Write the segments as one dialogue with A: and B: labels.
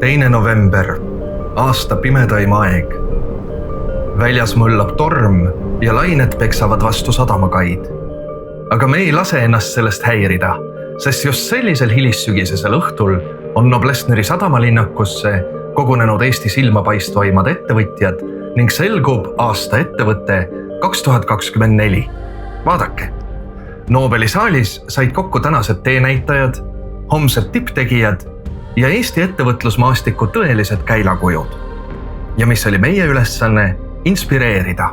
A: 2. november, aasta pimedaim aeg. Väljas mõllab torm ja lained peksavad vastu sadamakaid. Aga me ei lase ennast sellest häirida, sest just sellisel hilissügisesel õhtul on Noblessneri sadamalinnakusse kogunenud Eesti silmapaistvaimad ettevõtjad ning selgub aasta ettevõte 2024. Vaadake, Nobeli saalis said kokku tänased teenäitajad, homsed tipptegijad ja Eesti ettevõtlusmaastiku tõelised käilakujud. Ja mis oli meie ülesanne? Inspireerida.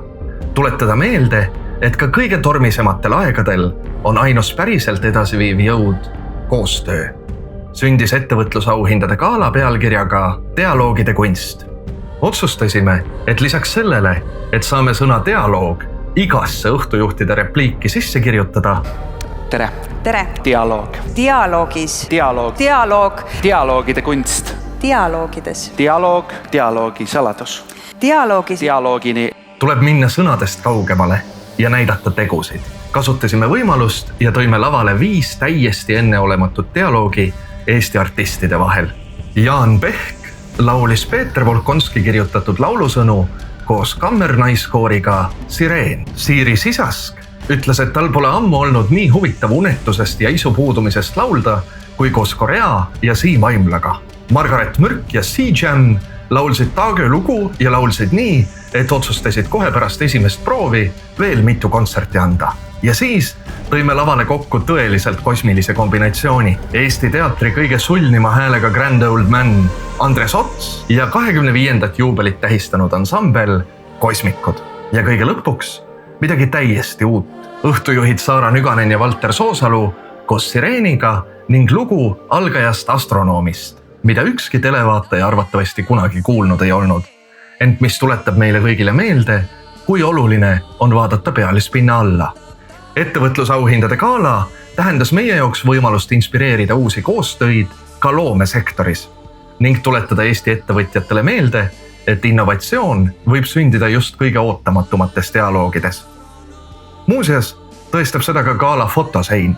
A: Tuletada meelde, et ka kõige tormisematel aegadel on ainus päriselt edasiviiv jõud koostöö. Sündis ettevõtlusauhindade gala pealkirjaga Dialoogide kunst. Otsustasime, et lisaks sellele, et saame sõna dialoog igasse õhtujuhtide repliiki sisse kirjutada.
B: Tere!
C: Tere!
B: Dialoog.
C: Dialoogis.
B: Dialoog.
C: Dialoog.
B: Dialoogide kunst.
C: Dialoogides.
B: Dialoog. Dialoogi saladus.
C: Dialoogis.
B: Dialoogini.
A: Tuleb minna sõnadest kaugemale ja näidata tegusid. Kasutasime võimalust ja tõime lavale 5 täiesti enneolematut dialoogi Eesti artistide vahel. Jaan Pehk laulis Peeter Volkonski kirjutatud laulusõnu koos kammernaiskooriga Sireen. Siiri Sisask ütles, et tal pole ammu olnud nii huvitav unetusest ja isu puudumisest laulda kui koos Korea ja Siim Aimlaga. Margaret Mürk ja C-Jam laulsid Taagö lugu ja laulsid nii, et otsustasid kohe pärast esimest proovi veel mitu kontserti anda. Ja siis tõime lavale kokku tõeliselt kosmilise kombinatsiooni. Eesti teatri kõige sulnima häälega Grand Old Man Andres Ots ja 25. juubelit tähistanud ansambel Kosmikud. Ja kõige lõpuks midagi täiesti uut. Õhtujuhid Saara Nüganen ja Valter Soosalu koos Sireeniga ning lugu algajast astronoomist, mida ükski televaataja arvatavasti kunagi kuulnud ei olnud. Ent mis tuletab meile kõigile meelde, kui oluline on vaadata pealispinna alla. Ettevõtlusauhindade gala tähendas meie jaoks võimalust inspireerida uusi koostöid ka loomesektoris ning tuletada Eesti ettevõtjatele meelde, et innovatsioon võib sündida just kõige ootamatumates dialoogides. Muuseas, tõestab seda ka gala fotosein.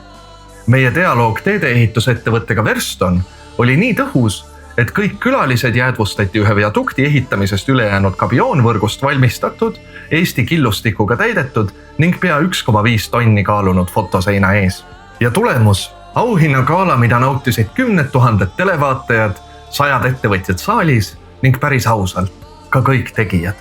A: Meie dialoog teedeehitusettevõttega Verston oli nii tõhus, et kõik külalised jäädvustati ühe viadukti ehitamisest ülejäänud kabioonvõrgust valmistatud, Eesti killustikuga täidetud ning pea 1,5 tonni kaalunud fotoseina ees. Ja tulemus, auhinnagala, mida nautisid 10 000 televaatajad, 100 ettevõtjad saalis ning päris ausalt, ka kõik tegijad.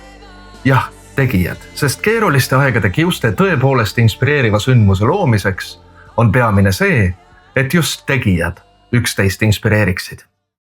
A: Jah, tegijad, sest keeruliste aegade kiuste tõepoolest inspireeriva sündmuse loomiseks on peamine see, et just tegijad üksteist inspireeriksid.